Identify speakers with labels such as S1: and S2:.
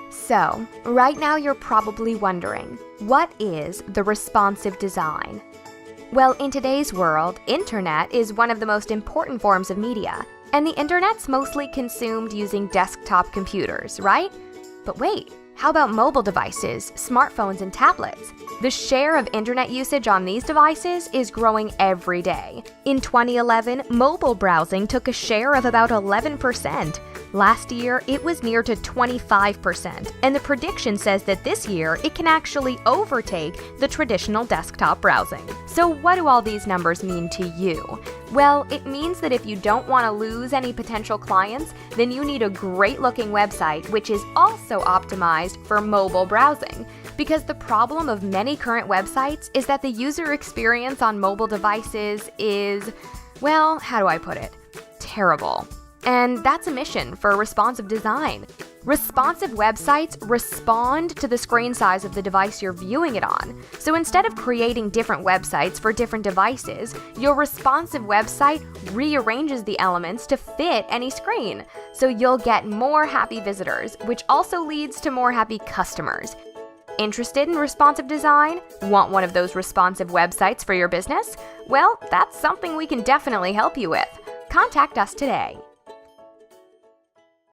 S1: So, right now you're probably wondering, what is the responsive design? Well, in today's world, internet is one of the most important forms of media, and the internet's mostly consumed using desktop computers, right? But wait, how about mobile devices, smartphones, and tablets? The share of internet usage on these devices is growing every day. In 2011, mobile browsing took a share of about 11%. Last year, it was near to 25%, and the prediction says that this year it can actually overtake the traditional desktop browsing. So what do all these numbers mean to you? Well, it means that if you don't want to lose any potential clients, then you need a great-looking website which is also optimized for mobile browsing. Because the problem of many current websites is that the user experience on mobile devices is, well, how do I put it? Terrible. And that's a mission for responsive design. Responsive websites respond to the screen size of the device you're viewing it on. So instead of creating different websites for different devices, your responsive website rearranges the elements to fit any screen. So you'll get more happy visitors, which also leads to more happy customers. Interested in responsive design? Want one of those responsive websites for your business? Well, that's something we can definitely help you with. Contact us today.